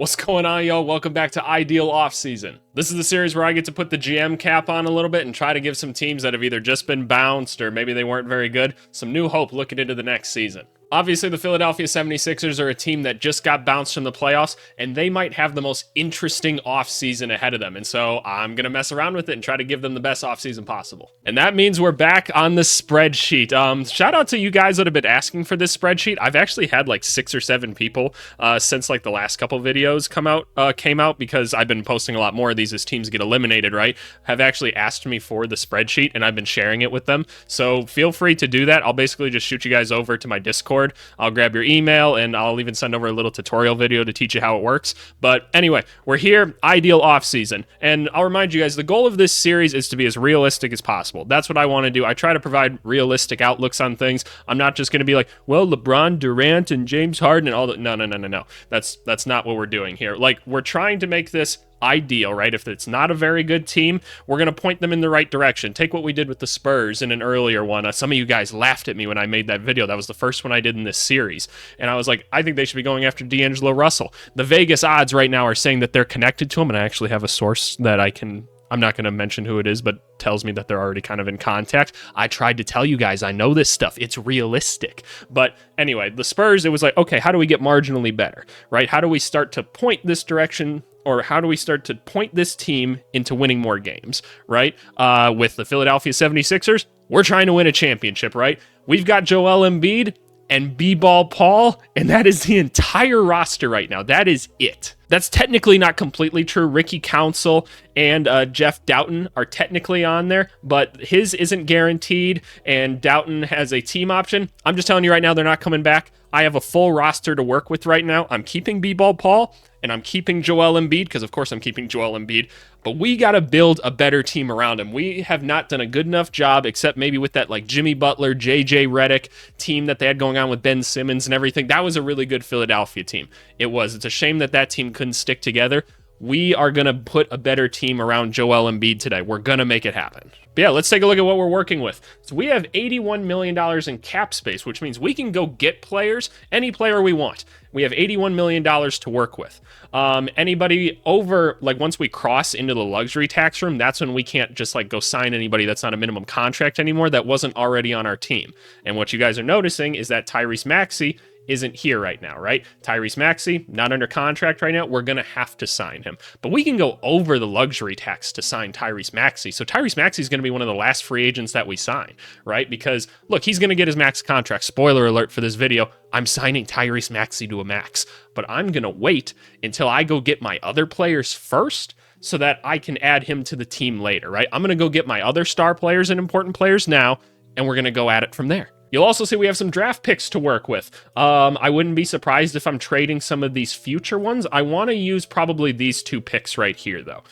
What's going on, y'all? Welcome back to Ideal Offseason. This is the series where I get to put the GM cap on a little bit and try to give some teams that have either just been bounced or maybe they weren't very good some new hope looking into the next season. Obviously, the Philadelphia 76ers are a team that just got bounced from the playoffs, and they might have the most interesting offseason ahead of them. And so I'm going to mess around with it and try to give them the best offseason possible. And that means we're back on the spreadsheet. Shout out to you guys that have been asking for this spreadsheet. I've actually had like 6 or 7 people since like the last couple videos came out because I've been posting a lot more of these as teams get eliminated, right? Have actually asked me for the spreadsheet, and I've been sharing it with them. So feel free to do that. I'll basically just shoot you guys over to my Discord. I'll grab your email and I'll even send over a little tutorial video to teach you how it works. But anyway, we're here, ideal offseason. And I'll remind you guys, the goal of this series is to be as realistic as possible. That's what I want to do. I try to provide realistic outlooks on things. I'm not just going to be like, well, LeBron, Durant, and James Harden and all that. No. That's not what we're doing here. Like, we're trying to make this ideal, right? If it's not a very good team, we're going to point them in the right direction. Take what we did with the Spurs in an earlier one. Some of you guys laughed at me when I made that video. That was the first one I did in this series. And I was like, I think they should be going after D'Angelo Russell. The Vegas odds right now are saying that they're connected to him, and I actually have a source that I'm not going to mention who it is, but tells me that they're already kind of in contact. I tried to tell you guys, I know this stuff. It's realistic. But anyway, the Spurs, it was like, okay, how do we get marginally better, right? How do we start to point this direction, or how do we start to point this team into winning more games, right? With the Philadelphia 76ers, we're trying to win a championship, right? We've got Joel Embiid and B-Ball Paul, and that is the entire roster right now. That is it. That's technically not completely true. Ricky Council and Jeff Doughton are technically on there, but his isn't guaranteed, and Doughton has a team option. I'm just telling you right now, they're not coming back. I have a full roster to work with right now. I'm keeping B-Ball Paul, and I'm keeping Joel Embiid, because of course I'm keeping Joel Embiid, but we got to build a better team around him. We have not done a good enough job, except maybe with that like Jimmy Butler, JJ Redick team that they had going on with Ben Simmons and everything. That was a really good Philadelphia team. It was. It's a shame that that team couldn't stick together. We are going to put a better team around Joel Embiid today. We're going to make it happen. But yeah, let's take a look at what we're working with. So we have $81 million in cap space, which means we can go get players, any player we want. We have $81 million to work with. Anybody over, like once we cross into the luxury tax room, that's when we can't just like go sign anybody that's not a minimum contract anymore that wasn't already on our team. And what you guys are noticing is that Tyrese Maxey isn't here right now, right? Tyrese Maxey, not under contract right now. We're going to have to sign him. But we can go over the luxury tax to sign Tyrese Maxey. So Tyrese Maxey is going to be one of the last free agents that we sign, right? Because, look, he's going to get his max contract. Spoiler alert for this video, I'm signing Tyrese Maxey to a max. But I'm going to wait until I go get my other players first so that I can add him to the team later, right? I'm going to go get my other star players and important players now, and we're going to go at it from there. You'll also see we have some draft picks to work with. I wouldn't be surprised if I'm trading some of these future ones. I want to use probably these 2 picks right here, though.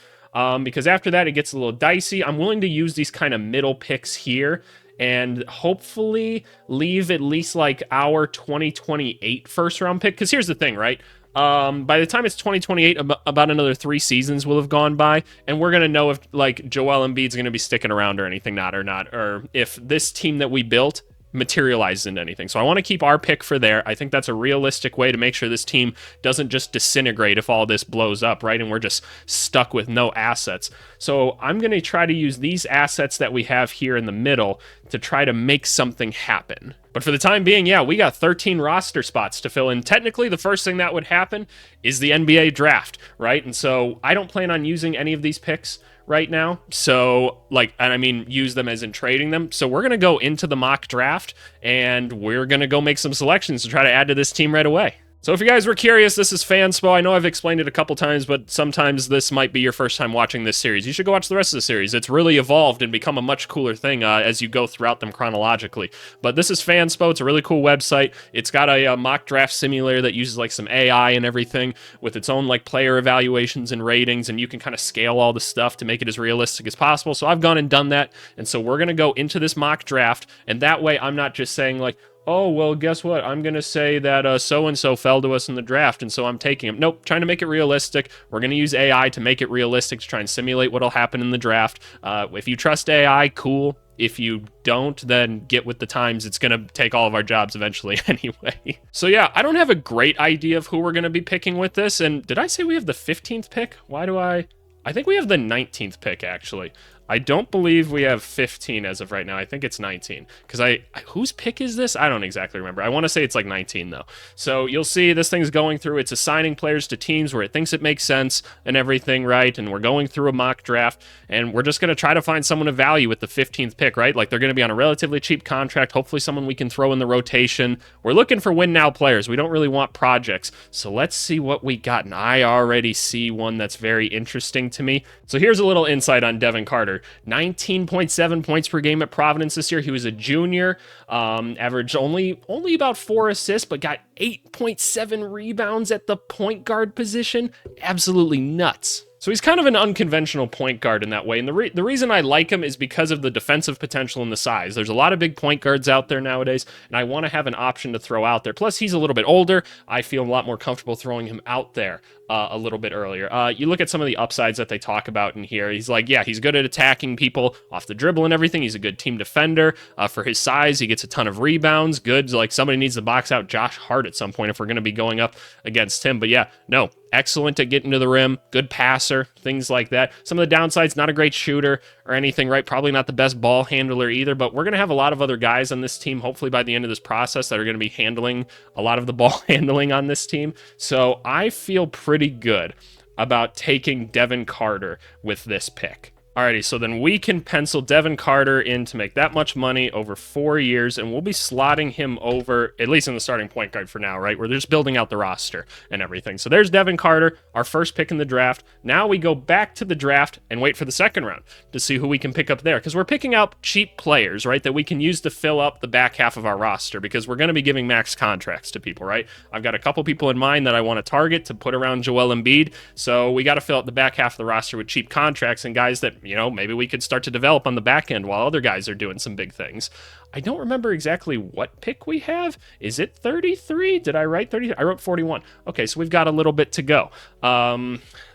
Because after that, it gets a little dicey. I'm willing to use these kind of middle picks here and hopefully leave at least like our 2028 first round pick. Because here's the thing, right? By the time it's 2028, about another 3 seasons will have gone by, and we're going to know if like Joel Embiid's going to be sticking around or anything, or if this team that we built materializes into anything. So I want to keep our pick for there. I think that's a realistic way to make sure this team doesn't just disintegrate if all this blows up, right? And we're just stuck with no assets. So I'm going to try to use these assets that we have here in the middle to try to make something happen. But for the time being, yeah, we got 13 roster spots to fill in. Technically, the first thing that would happen is the NBA draft, right? And so I don't plan on using any of these picks right now. So like, and I mean, use them as in trading them. So we're going to go into the mock draft and we're going to go make some selections to try to add to this team right away. So if you guys were curious, this is Fanspo. I know I've explained it a couple times, but sometimes this might be your first time watching this series. You should go watch the rest of the series. It's really evolved and become a much cooler thing as you go throughout them chronologically. But this is Fanspo. It's a really cool website. It's got a mock draft simulator that uses like some AI and everything with its own like player evaluations and ratings, and you can kind of scale all the stuff to make it as realistic as possible. So I've gone and done that, and so we're going to go into this mock draft, and that way I'm not just saying like, oh, well, guess what? I'm going to say that so-and-so fell to us in the draft, and so I'm taking him. Nope, trying to make it realistic. We're going to use AI to make it realistic, to try and simulate what'll happen in the draft. If you trust AI, cool. If you don't, then get with the times. It's going to take all of our jobs eventually anyway. So yeah, I don't have a great idea of who we're going to be picking with this. And did I say we have the 15th pick? Why do I think we have the 19th pick, actually. I don't believe we have 15 as of right now. I think it's 19. Because whose pick is this? I don't exactly remember. I want to say it's like 19, though. So you'll see this thing's going through. It's assigning players to teams where it thinks it makes sense and everything, right? And we're going through a mock draft. And we're just going to try to find someone of value with the 15th pick, right? Like, they're going to be on a relatively cheap contract. Hopefully someone we can throw in the rotation. We're looking for win-now players. We don't really want projects. So let's see what we got. And I already see one that's very interesting to me. So here's a little insight on Devin Carter. 19.7 points per game at Providence this year. He was a junior, averaged only about 4 assists, but got 8.7 rebounds at the point guard position. Absolutely nuts. So he's kind of an unconventional point guard in that way. And the reason I like him is because of the defensive potential and the size. There's a lot of big point guards out there nowadays, and I want to have an option to throw out there. Plus, he's a little bit older. I feel a lot more comfortable throwing him out there a little bit earlier. You look at some of the upsides that they talk about in here. He's like, yeah, he's good at attacking people off the dribble and everything. He's a good team defender. For his size, he gets a ton of rebounds. Good, like somebody needs to box out Josh Hart at some point if we're going to be going up against him. But yeah, no, excellent at getting to the rim, good passer, things like that. Some of the downsides, not a great shooter or anything, right? Probably not the best ball handler either, but we're going to have a lot of other guys on this team, hopefully by the end of this process, that are going to be handling a lot of the ball handling on this team. So I feel pretty good about taking Devin Carter with this pick. Alrighty, so then we can pencil Devin Carter in to make that much money over 4 years, and we'll be slotting him over, at least in the starting point guard for now, right? We're just building out the roster and everything. So there's Devin Carter, our first pick in the draft. Now we go back to the draft and wait for the second round to see who we can pick up there, because we're picking out cheap players, right, that we can use to fill up the back half of our roster, because we're going to be giving max contracts to people, right? I've got a couple people in mind that I want to target to put around Joel Embiid, so we got to fill up the back half of the roster with cheap contracts and guys that, you know, maybe we could start to develop on the back end while other guys are doing some big things. I don't remember exactly what pick we have. Is it 33? Did I write 30? I wrote 41. Okay, so we've got a little bit to go.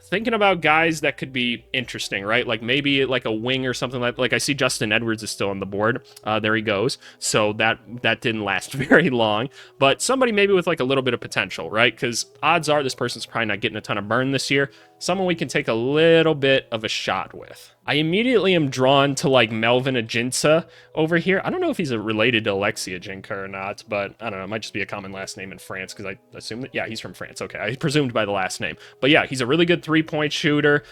Thinking about guys that could be interesting, right? Like maybe like a wing or something like I see Justin Edwards is still on the board. There he goes. So that didn't last very long, but somebody maybe with like a little bit of potential, right? Because odds are this person's probably not getting a ton of burn this year. Someone we can take a little bit of a shot with. I immediately am drawn to like Melvin Ajinca over here. I don't know if he's related to Alexi Ajinca or not, but I don't know. It might just be a common last name in France because I assume that, yeah, he's from France. Okay, I presumed by the last name. But yeah, he's a really good three-point shooter.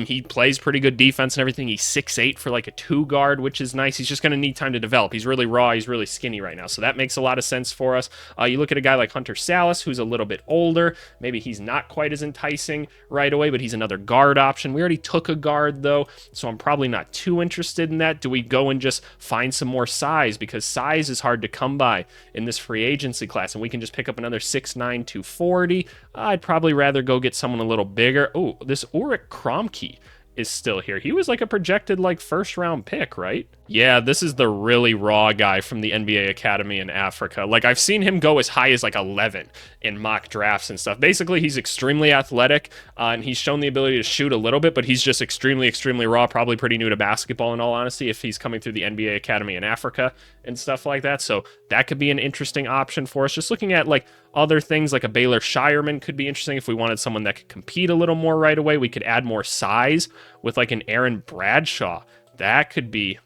He plays pretty good defense and everything. He's 6'8" for like a 2-guard, which is nice. He's just going to need time to develop. He's really raw. He's really skinny right now, so that makes a lot of sense for us. You look at a guy like Hunter Salas, who's a little bit older. Maybe he's not quite as enticing right away, but he's another guard option. We already took a guard, though, so I'm probably not too interested in that. Do we go and just find some more size? Because size is hard to come by in this free agency class, and we can just pick up another 6'9", 240. I'd probably rather go get someone a little bigger. Oh, this Ulrich Kromke is still here. He was like a projected like first round pick, right? Yeah, this is the really raw guy from the NBA Academy in Africa. Like, I've seen him go as high as like 11 in mock drafts and stuff. Basically, he's extremely athletic, and he's shown the ability to shoot a little bit, but he's just extremely, extremely raw, probably pretty new to basketball in all honesty, if he's coming through the NBA Academy in Africa and stuff like that. So that could be an interesting option for us. Just looking at like other things, like a Baylor Shireman could be interesting if we wanted someone that could compete a little more right away. We could add more size with like an Aaron Bradshaw. That could be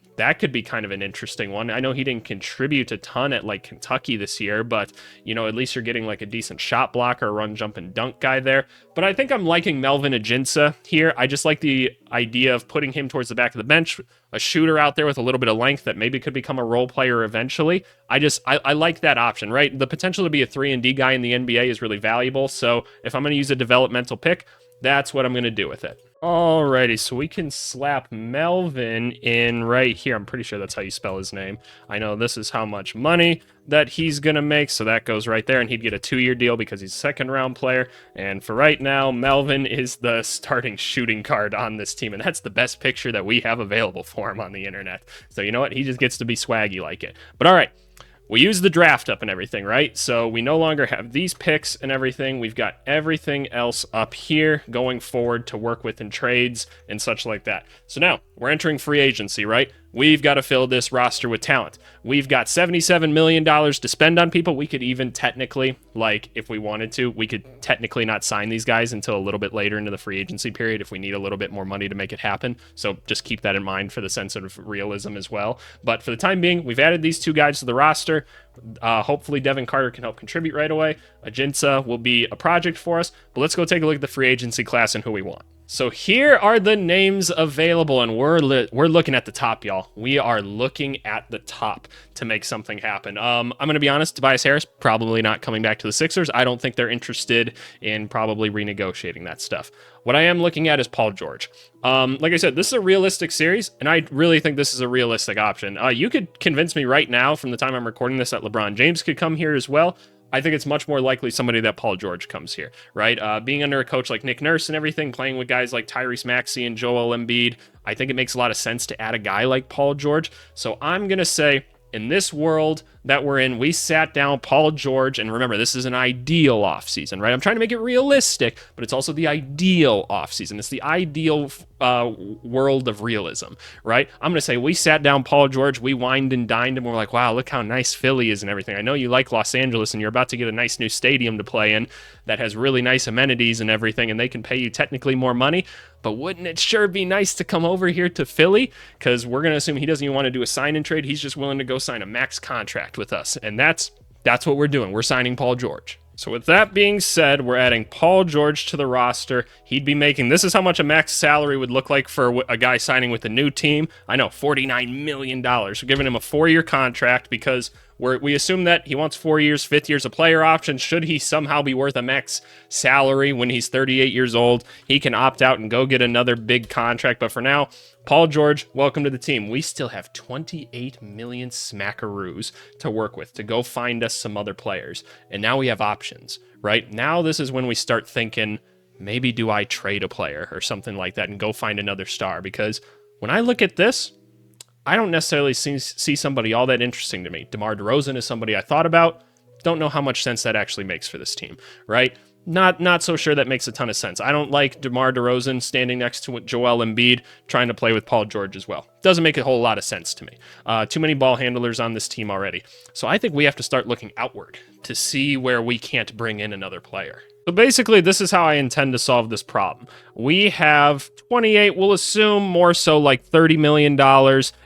kind of an interesting one. I know he didn't contribute a ton at like Kentucky this year, but you know, at least you're getting like a decent shot blocker, run, jump, and dunk guy there. But I think I'm liking Melvin Ajinca here. I just like the idea of putting him towards the back of the bench, a shooter out there with a little bit of length that maybe could become a role player eventually. I like that option, right? The potential to be a 3-and-D guy in the NBA is really valuable. So if I'm going to use a developmental pick, that's what I'm going to do with it. Alrighty, so we can slap Melvin in right here. I'm pretty sure that's how you spell his name. I know this is how much money that he's going to make, so that goes right there, and he'd get a 2-year deal because he's a second-round player. And for right now, Melvin is the starting shooting guard on this team, and that's the best picture that we have available for him on the internet. So you know what? He just gets to be swaggy like it. But all right. we use the draft up and everything, right? So we no longer have these picks and everything. We've got everything else up here going forward to work with in trades and such like that. So now we're entering free agency, right? We've got to fill this roster with talent. We've got $77 million to spend on people. We could even technically, like if we wanted to, we could technically not sign these guys until a little bit later into the free agency period if we need a little bit more money to make it happen. So just keep that in mind for the sense of realism as well. But for the time being, we've added these two guys to the roster. Hopefully Devin Carter can help contribute right away. Ajinca will be a project for us. But let's go take a look at the free agency class and who we want. So here are the names available, and we're looking at the top, y'all. We are looking at the top to make something happen. I'm going to be honest, Tobias Harris probably not coming back to the Sixers. I don't think they're interested in probably renegotiating that stuff. What I am looking at is Paul George. Like I said, this is a realistic series, and I really think this is a realistic option. You could convince me right now from the time I'm recording this that LeBron James could come here as well. I think it's much more likely somebody that Paul George comes here, right? Being under a coach like Nick Nurse and everything, playing with guys like Tyrese Maxey and Joel Embiid, I think it makes a lot of sense to add a guy like Paul George. So I'm going to say, in this world that we're in, we sat down Paul George, and remember, this is an ideal offseason, right? I'm trying to make it realistic, but it's also the ideal offseason. It's the ideal world of realism, right? I'm going to say we sat down Paul George, we wined and dined, and we're like, wow, look how nice Philly is and everything. I know you like Los Angeles, and you're about to get a nice new stadium to play in that has really nice amenities and everything, and they can pay you technically more money, but wouldn't it sure be nice to come over here to Philly? Because we're going to assume he doesn't even want to do a sign and trade. He's just willing to go sign a max contract with us. And that's what we're doing. We're signing Paul George. So with that being said, we're adding Paul George to the roster. He'd be making, this is how much a max salary would look like for a guy signing with a new team. I know, $49 million. We're giving him a 4-year contract because we assume that he wants 4 years, 5th year's a player option. Should he somehow be worth a max salary when he's 38 years old, he can opt out and go get another big contract. But for now, Paul George, welcome to the team. We still have 28 million smackaroos to work with to go find us some other players. And now we have options, right? Now this is when we start thinking, maybe do I trade a player or something like that and go find another star? Because when I look at this, I don't necessarily see somebody all that interesting to me. DeMar DeRozan is somebody I thought about. Don't know how much sense that actually makes for this team, right? Not so sure that makes a ton of sense. I don't like DeMar DeRozan standing next to Joel Embiid trying to play with Paul George as well. Doesn't make a whole lot of sense to me. Too many ball handlers on this team already. So I think we have to start looking outward to see where we can't bring in another player. So basically, this is how I intend to solve this problem. We have 28, we'll assume more so like $30 million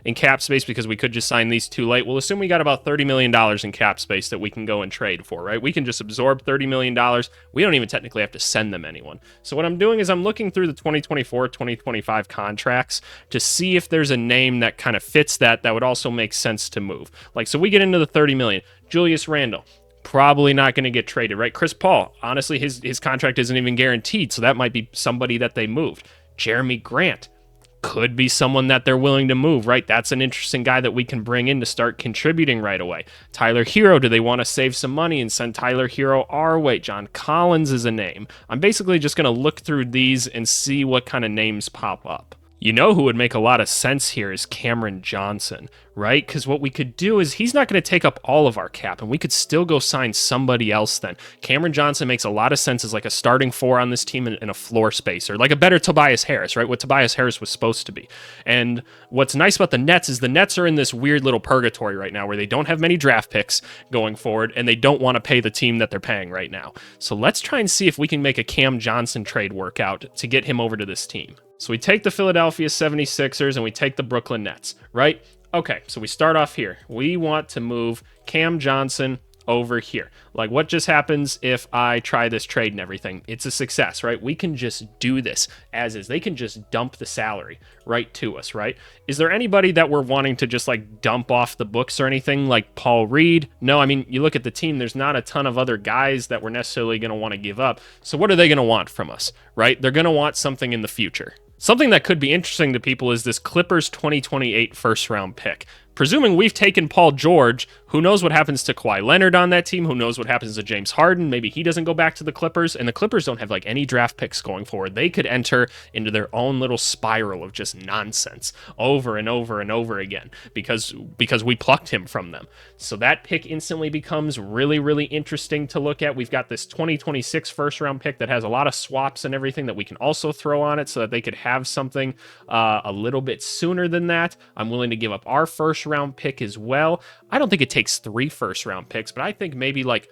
in cap space because we could just sign these too late. We'll assume we got about $30 million in cap space that we can go and trade for, right? We can just absorb $30 million. We don't even technically have to send them anyone. So what I'm doing is I'm looking through the 2024, 2025 contracts to see if there's a name that kind of fits that would also make sense to move. Like, so we get into the 30 million. Julius Randle. Probably not going to get traded, right? Chris Paul, honestly, his contract isn't even guaranteed, so that might be somebody that they moved. Jeremy Grant could be someone that they're willing to move, right? That's an interesting guy that we can bring in to start contributing right away. Tyler Hero, do they want to save some money and send Tyler Hero our way? John Collins is a name. I'm basically just going to look through these and see what kind of names pop up. You know who would make a lot of sense here is Cameron Johnson, right? Because what we could do is he's not going to take up all of our cap, and we could still go sign somebody else then. Cameron Johnson makes a lot of sense as like a starting 4 on this team and a floor spacer, like a better Tobias Harris, right? What Tobias Harris was supposed to be. And what's nice about the Nets is the Nets are in this weird little purgatory right now where they don't have many draft picks going forward, and they don't want to pay the team that they're paying right now. So let's try and see if we can make a Cam Johnson trade work out to get him over to this team. So we take the Philadelphia 76ers and we take the Brooklyn Nets, right? Okay, so we start off here. We want to move Cam Johnson over here. Like, what just happens if I try this trade and everything? It's a success, right? We can just do this as is. They can just dump the salary right to us, right? Is there anybody that we're wanting to just like dump off the books or anything like Paul Reed? No, I mean, you look at the team, there's not a ton of other guys that we're necessarily going to want to give up. So what are they going to want from us, right? They're going to want something in the future. Something that could be interesting to people is this Clippers 2028 first-round pick. Presuming we've taken Paul George, Who knows what happens to Kawhi Leonard on that team? Who knows what happens to James Harden? Maybe he doesn't go back to the Clippers, and the Clippers don't have like any draft picks going forward. They could enter into their own little spiral of just nonsense over and over and over again because we plucked him from them. So that pick instantly becomes really, really interesting to look at. We've got this 2026 first round pick that has a lot of swaps and everything that we can also throw on it so that they could have something a little bit sooner than that. I'm willing to give up our first round pick as well. I don't think it takes 3 first round picks, but I think maybe like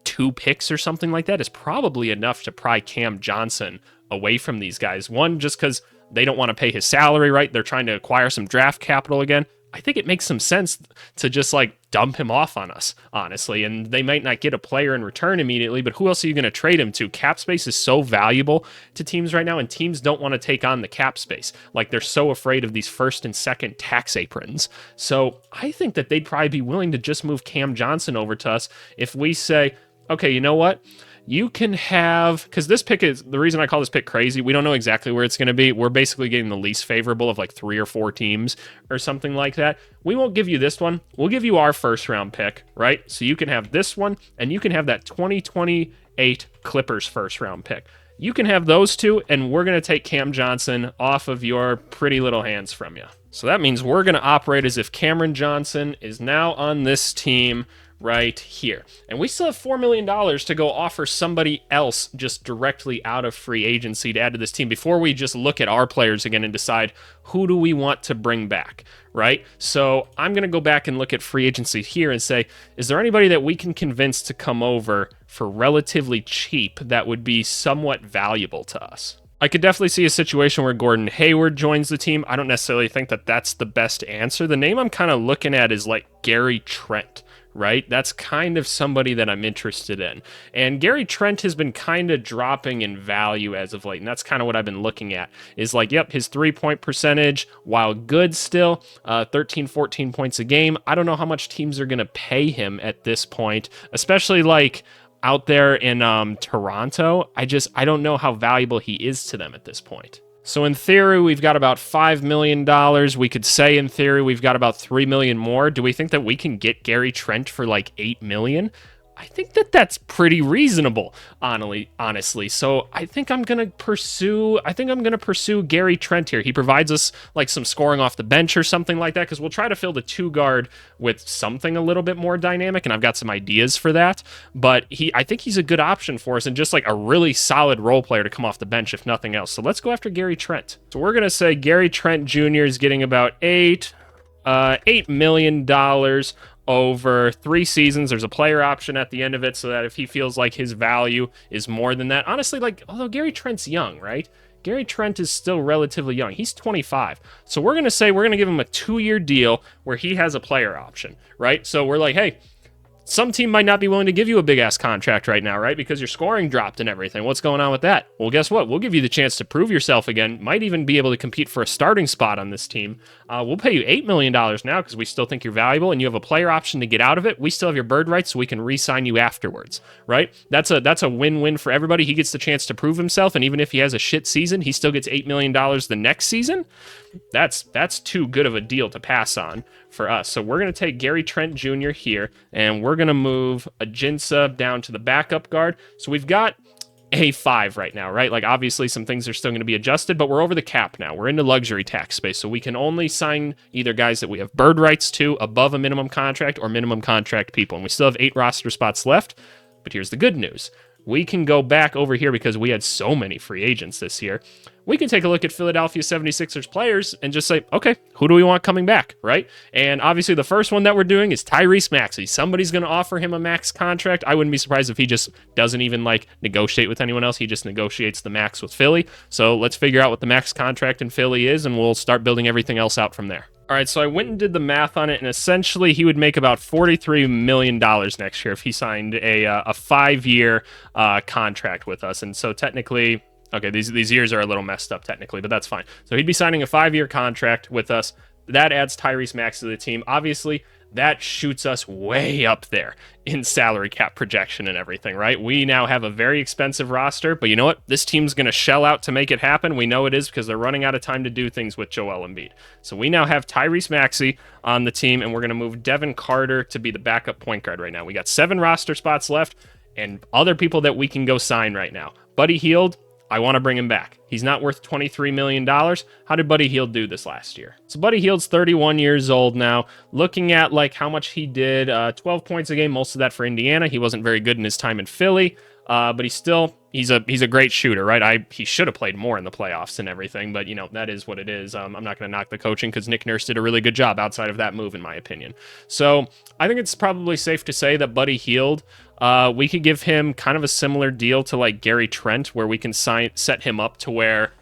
2 picks or something like that is probably enough to pry Cam Johnson away from these guys. One, just because they don't want to pay his salary, right? They're trying to acquire some draft capital again. I think it makes some sense to just like dump him off on us, honestly. And they might not get a player in return immediately, but who else are you going to trade him to? Cap space is so valuable to teams right now, and teams don't want to take on the cap space. Like, they're so afraid of these first and second tax aprons. So I think that they'd probably be willing to just move Cam Johnson over to us if we say, okay, you know what? You can have, because this pick is, the reason I call this pick crazy, we don't know exactly where it's going to be. We're basically getting the least favorable of like 3 or 4 teams or something like that. We won't give you this one. We'll give you our first round pick, right? So you can have this one, and you can have that 2028 Clippers first round pick. You can have those 2, and we're going to take Cam Johnson off of your pretty little hands from you. So that means we're going to operate as if Cameron Johnson is now on this team right here. And we still have $4 million to go offer somebody else just directly out of free agency to add to this team before we just look at our players again and decide who do we want to bring back, right? So I'm going to go back and look at free agency here and say, is there anybody that we can convince to come over for relatively cheap that would be somewhat valuable to us? I could definitely see a situation where Gordon Hayward joins the team. I don't necessarily think that that's the best answer. The name I'm kind of looking at is like Gary Trent, right? That's kind of somebody that I'm interested in. And Gary Trent has been kind of dropping in value as of late, and that's kind of what I've been looking at, is like, yep, his 3-point percentage, while good still, 13, 14 points a game. I don't know how much teams are going to pay him at this point, especially like out there in Toronto. I don't know how valuable he is to them at this point. So in theory, we've got about $5 million. We could say in theory, we've got about $3 million more. Do we think that we can get Gary Trent for like $8 million? I think that that's pretty reasonable, honestly. So I think I'm going to pursue Gary Trent here. He provides us like some scoring off the bench or something like that, because we'll try to fill the 2 guard with something a little bit more dynamic, and I've got some ideas for that. But I think he's a good option for us, and just like a really solid role player to come off the bench, if nothing else. So let's go after Gary Trent. So we're going to say Gary Trent Jr. is getting about $8 million over 3 seasons. There's a player option at the end of it, so that if he feels like his value is more than that, honestly, like, although Gary Trent's young, right? Gary Trent is still relatively young. He's 25. So we're going to say we're going to give him a 2-year deal where he has a player option, right? So we're like, hey, some team might not be willing to give you a big-ass contract right now, right? Because your scoring dropped and everything. What's going on with that? Well, guess what? We'll give you the chance to prove yourself again. Might even be able to compete for a starting spot on this team. We'll pay you $8 million now because we still think you're valuable, and you have a player option to get out of it. We still have your bird rights, so we can re-sign you afterwards, right? That's a win-win for everybody. He gets the chance to prove himself, and even if he has a shit season, he still gets $8 million the next season. That's too good of a deal to pass on for us. So we're going to take Gary Trent Jr. here, and we're going to move Ajinca down to the backup guard. So we've got a 5 right now, right? Like, obviously some things are still going to be adjusted, but we're over the cap now. We're into luxury tax space, so we can only sign either guys that we have bird rights to above a minimum contract or minimum contract people. And we still have 8 roster spots left. But here's the good news. We can go back over here because we had so many free agents this year. We can take a look at Philadelphia 76ers players and just say, okay, who do we want coming back, right? And obviously the first one that we're doing is Tyrese Maxey. Somebody's going to offer him a max contract. I wouldn't be surprised if he just doesn't even like negotiate with anyone else. He just negotiates the max with Philly. So let's figure out what the max contract in Philly is, and we'll start building everything else out from there. All right, so I went and did the math on it, and essentially he would make about $43 million next year if he signed a 5-year contract with us. And so technically, okay, these years are a little messed up technically, but that's fine. So he'd be signing a 5-year contract with us. That adds Tyrese Maxey to the team. Obviously, that shoots us way up there in salary cap projection and everything, right? We now have a very expensive roster, but you know what? This team's going to shell out to make it happen. We know it is because they're running out of time to do things with Joel Embiid. So we now have Tyrese Maxey on the team, and we're going to move Devin Carter to be the backup point guard right now. We got 7 roster spots left and other people that we can go sign right now. Buddy Hield, I want to bring him back. He's not worth $23 million. How did Buddy Hield do this last year? So Buddy Hield's 31 years old now. Looking at like how much he did, 12 points a game, most of that for Indiana. He wasn't very good in his time in Philly, but he's a great shooter, right? He should have played more in the playoffs and everything, but you know, that is what it is. I'm not going to knock the coaching because Nick Nurse did a really good job outside of that move, in my opinion. So I think it's probably safe to say that Buddy Hield, we could give him kind of a similar deal to like Gary Trent, where we can set him up to where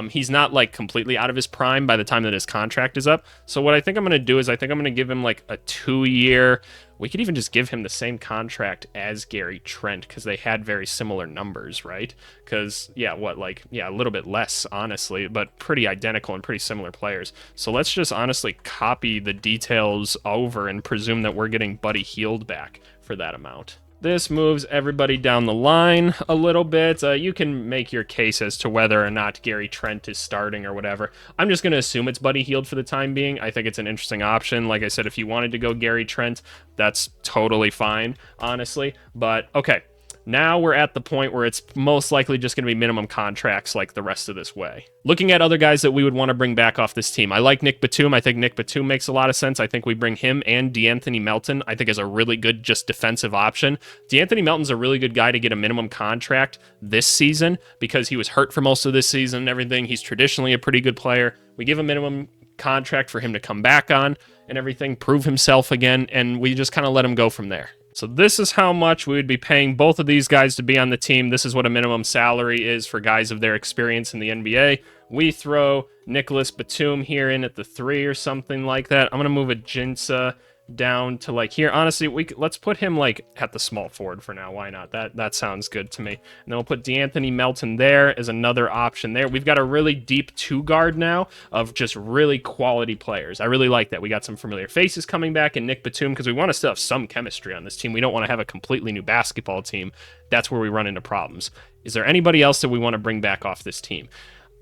he's not like completely out of his prime by the time that his contract is up. So what I think I'm going to do is I think I'm going to give him like a 2-year. We could even just give him the same contract as Gary Trent because they had very similar numbers, right? Because, a little bit less, honestly, but pretty identical and pretty similar players. So let's just honestly copy the details over and presume that we're getting Buddy Hield back for that amount. This moves everybody down the line a little bit. You can make your case as to whether or not Gary Trent is starting or whatever. I'm just going to assume it's Buddy Hield for the time being. I think it's an interesting option. Like I said, if you wanted to go Gary Trent, that's totally fine, honestly. But, okay. Now we're at the point where it's most likely just going to be minimum contracts like the rest of this way. Looking at other guys that we would want to bring back off this team, I like Nick Batum. I think Nick Batum makes a lot of sense. I think we bring him and DeAnthony Melton, I think, as a really good just defensive option. DeAnthony Melton's a really good guy to get a minimum contract this season because he was hurt for most of this season and everything. He's traditionally a pretty good player. We give a minimum contract for him to come back on and everything, prove himself again, and we just kind of let him go from there. So this is how much we would be paying both of these guys to be on the team. This is what a minimum salary is for guys of their experience in the NBA. We throw Nicholas Batum here in at the 3 or something like that. I'm going to move Ajinca down to like here. Honestly, let's put him like at the small forward for now. Why not? That sounds good to me. And then we'll put DeAnthony Melton there as another option there. We've got a really deep 2-guard now of just really quality players. I really like that. We got some familiar faces coming back and Nick Batum because we want to still have some chemistry on this team. We don't want to have a completely new basketball team. That's where we run into problems. Is there anybody else that we want to bring back off this team?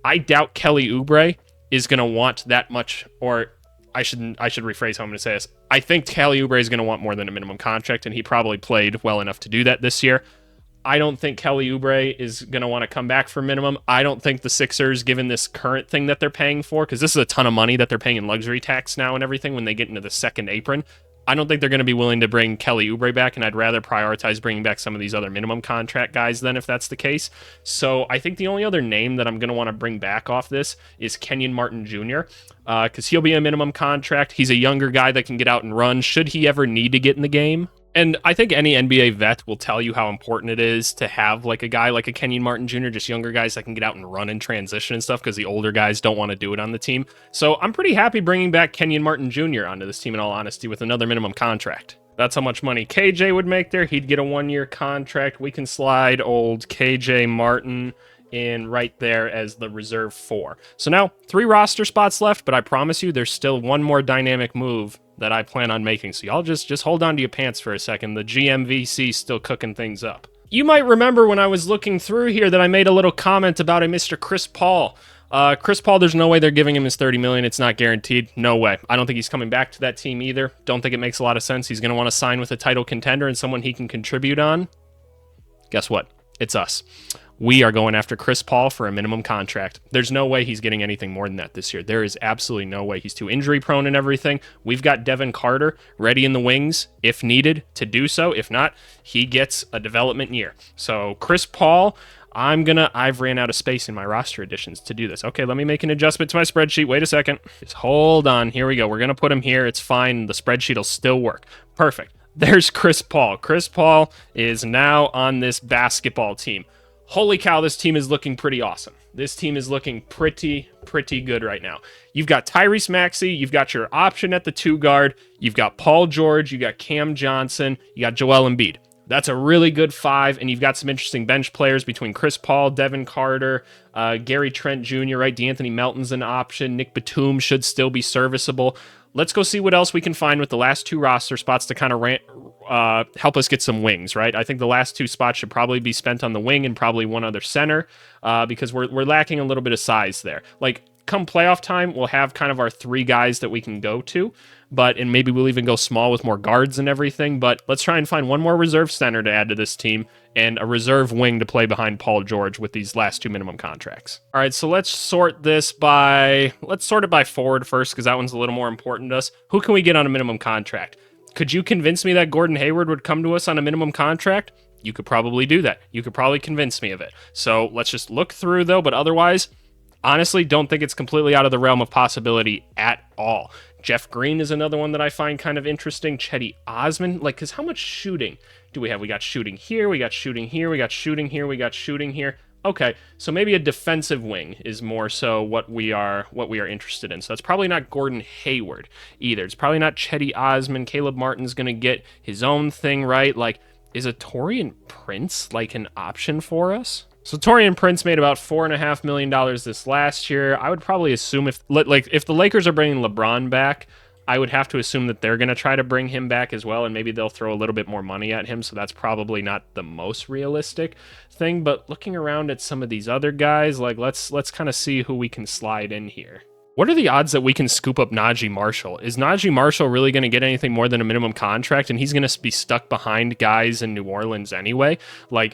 I doubt Kelly Oubre is going to want that much, or I should rephrase how I'm going to say this. I think Kelly Oubre is going to want more than a minimum contract, and he probably played well enough to do that this year. I don't think Kelly Oubre is going to want to come back for minimum. I don't think the Sixers, given this current thing that they're paying for, because this is a ton of money that they're paying in luxury tax now and everything when they get into the second apron, I don't think they're going to be willing to bring Kelly Oubre back, and I'd rather prioritize bringing back some of these other minimum contract guys then if that's the case. So I think the only other name that I'm going to want to bring back off this is Kenyon Martin Jr., because he'll be a minimum contract. He's a younger guy that can get out and run should he ever need to get in the game. And I think any NBA vet will tell you how important it is to have like a guy like a Kenyon Martin Jr., just younger guys that can get out and run and transition and stuff because the older guys don't want to do it on the team. So I'm pretty happy bringing back Kenyon Martin Jr. onto this team in all honesty with another minimum contract. That's how much money KJ would make there. He'd get a 1-year contract. We can slide old KJ Martin in right there as the reserve 4. So now 3 roster spots left, but I promise you there's still one more dynamic move that I plan on making. So y'all just hold on to your pants for a second. The GMVC's still cooking things up. You might remember when I was looking through here that I made a little comment about a Mr. Chris Paul. Chris Paul, there's no way they're giving him his $30 million. It's not guaranteed. No way. I don't think he's coming back to that team either. Don't think it makes a lot of sense. He's going to want to sign with a title contender and someone he can contribute on. Guess what? It's us. We are going after Chris Paul for a minimum contract. There's no way he's getting anything more than that this year. There is absolutely no way. He's too injury prone and everything. We've got Devin Carter ready in the wings if needed to do so. If not, he gets a development year. So Chris Paul, I've ran out of space in my roster additions to do this. Okay, let me make an adjustment to my spreadsheet. Wait a second. Just hold on. Here we go. We're going to put him here. It's fine. The spreadsheet will still work. Perfect. There's Chris Paul. Chris Paul is now on this basketball team. Holy cow, this team is looking pretty awesome. This team is looking pretty good right now. You've got Tyrese Maxey, you've got your option at the 2 guard, you've got Paul George, you got Cam Johnson, you got Joel Embiid. That's a really good 5, and you've got some interesting bench players between Chris Paul, Devin Carter, Gary Trent Jr., right? D'Anthony Melton's an option. Nick Batum should still be serviceable. Let's go see what else we can find with the last 2 roster spots to kind of help us get some wings, right? I think the last 2 spots should probably be spent on the wing and probably one other center because we're lacking a little bit of size there. Like, come playoff time, we'll have kind of our 3 guys that we can go to, and maybe we'll even go small with more guards and everything, but let's try and find one more reserve center to add to this team and a reserve wing to play behind Paul George with these last 2 minimum contracts. All right, so let's sort it by forward first because that one's a little more important to us. Who can we get on a minimum contract? Could you convince me that Gordon Hayward would come to us on a minimum contract? You could probably do that. You could probably convince me of it. So let's just look through though, but otherwise, honestly, don't think it's completely out of the realm of possibility at all. Jeff Green is another one that I find kind of interesting. Chetty Osman, because how much shooting do we have? We got shooting here, we got shooting here, we got shooting here, we got shooting here. Okay, so maybe a defensive wing is more so what we are interested in. So that's probably not Gordon Hayward either. It's probably not Chetty Osman. Caleb Martin's going to get his own thing, right? Is a Taurean Prince an option for us? So Taurean Prince made about $4.5 million this last year. I would probably assume if the Lakers are bringing LeBron back, I would have to assume that they're going to try to bring him back as well, and maybe they'll throw a little bit more money at him, so that's probably not the most realistic thing. But looking around at some of these other guys, let's kind of see who we can slide in here. What are the odds that we can scoop up Najee Marshall? Is Najee Marshall really going to get anything more than a minimum contract, and he's going to be stuck behind guys in New Orleans anyway?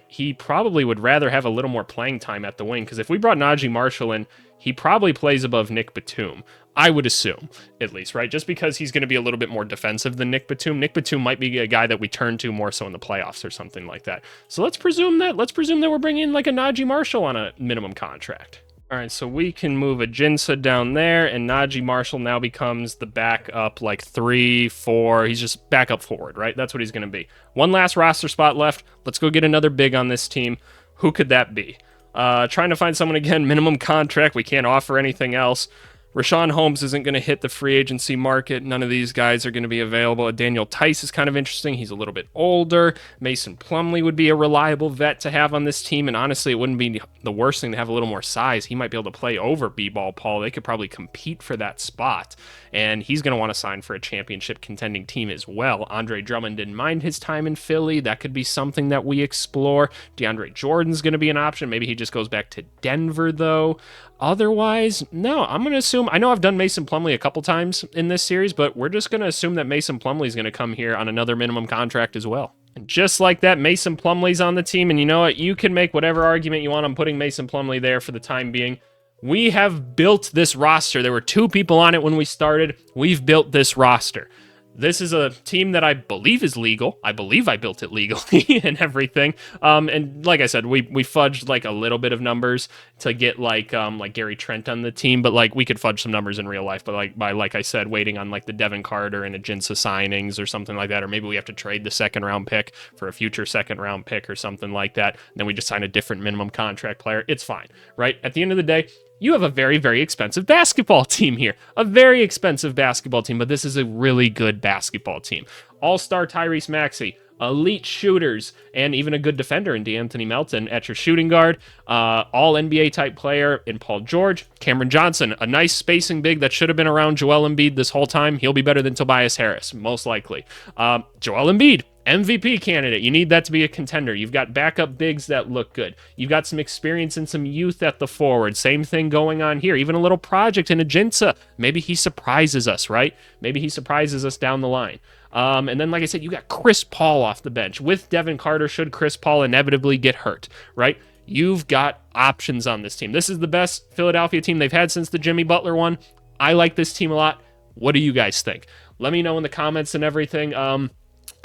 He probably would rather have a little more playing time at the wing, because if we brought Najee Marshall in, he probably plays above Nick Batum. I would assume, at least, right? Just because he's going to be a little bit more defensive than Nick Batum. Nick Batum might be a guy that we turn to more so in the playoffs or something like that. So let's presume that we're bringing in a Najee Marshall on a minimum contract. All right, so we can move Ajinca down there, and Najee Marshall now becomes the backup 3, 4. He's just backup forward, right? That's what he's going to be. One last roster spot left. Let's go get another big on this team. Who could that be? Trying to find someone again, minimum contract. We can't offer anything else. Rashawn Holmes isn't going to hit the free agency market. None of these guys are going to be available. Daniel Tice is kind of interesting. He's a little bit older. Mason Plumlee would be a reliable vet to have on this team, and honestly, it wouldn't be the worst thing to have a little more size. He might be able to play over B-Ball Paul. They could probably compete for that spot, and he's going to want to sign for a championship contending team as well. Andre Drummond didn't mind his time in Philly. That could be something that we explore. DeAndre Jordan's going to be an option. Maybe he just goes back to Denver, though. Otherwise, no, I'm going to assume, I know I've done Mason Plumlee a couple times in this series, but we're just going to assume that Mason Plumlee is going to come here on another minimum contract as well. And just like that, Mason Plumlee's on the team, and you know what? You can make whatever argument you want on putting Mason Plumlee there for the time being. We have built this roster. There were 2 people on it when we started. We've built this roster. This is a team that I believe is legal. I believe I built it legally and everything. And like I said, we fudged a little bit of numbers to get Gary Trent on the team, but we could fudge some numbers in real life. But by I said, waiting on the Devin Carter and Ajinca signings or something like that, or maybe we have to trade the 2nd round pick for a future 2nd round pick or something like that. And then we just sign a different minimum contract player. It's fine, right? At the end of the day, you have a very, very expensive basketball team here. A very expensive basketball team, but this is a really good basketball team. All-star Tyrese Maxey, elite shooters, and even a good defender in D'Anthony Melton at your shooting guard. All-NBA type player in Paul George. Cameron Johnson, a nice spacing big that should have been around Joel Embiid this whole time. He'll be better than Tobias Harris, most likely. Joel Embiid, MVP candidate. You need that to be a contender. You've got backup bigs that look good. You've got some experience and some youth at the forward. Same thing going on here. Even a little project in Ajinca. Maybe he surprises us, right? Maybe he surprises us down the line. And then, like I said, you got Chris Paul off the bench with Devin Carter should Chris Paul inevitably get hurt, right? You've got options on this team. This is the best Philadelphia team they've had since the Jimmy Butler one. I like this team a lot. What do you guys think? Let me know in the comments and everything.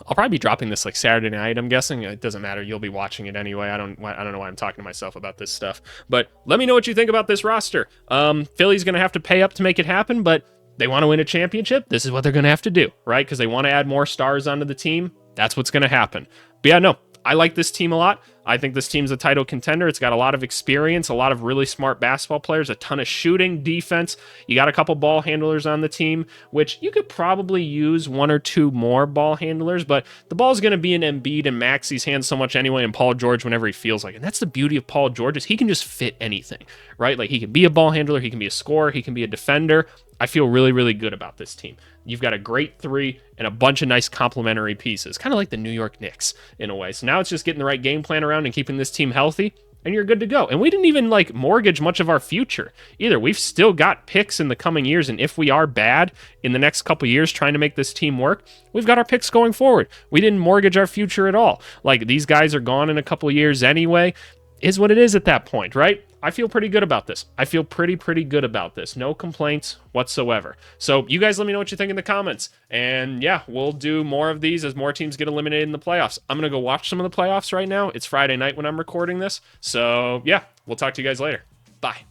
I'll probably be dropping this Saturday night, I'm guessing. It doesn't matter. You'll be watching it anyway. I don't know why I'm talking to myself about this stuff. But let me know what you think about this roster. Philly's going to have to pay up to make it happen, but they want to win a championship. This is what they're going to have to do, right? Because they want to add more stars onto the team. That's what's going to happen. But yeah, no, I like this team a lot. I think this team's a title contender. It's got a lot of experience, a lot of really smart basketball players, a ton of shooting, defense. You got a couple ball handlers on the team, which you could probably use one or two more ball handlers, but the ball's going to be in Embiid and Maxey's hands so much anyway, and Paul George whenever he feels like it. And that's the beauty of Paul George, is he can just fit anything, right? Like, he can be a ball handler, he can be a scorer, he can be a defender. I feel really, really good about this team. You've got a great three and a bunch of nice complementary pieces, kind of like the New York Knicks in a way. So now it's just getting the right game plan around and keeping this team healthy, and you're good to go. And we didn't even like mortgage much of our future either. We've still got picks in the coming years, and if we are bad in the next couple years trying to make this team work, we've got our picks going forward. We didn't mortgage our future at all. Like, these guys are gone in a couple years anyway. Is what it is at that point, right? I feel pretty good about this. I feel pretty good about this. No complaints whatsoever. So you guys let me know what you think in the comments. And yeah, we'll do more of these as more teams get eliminated in the playoffs. I'm going to go watch some of the playoffs right now. It's Friday night when I'm recording this. So yeah, we'll talk to you guys later. Bye.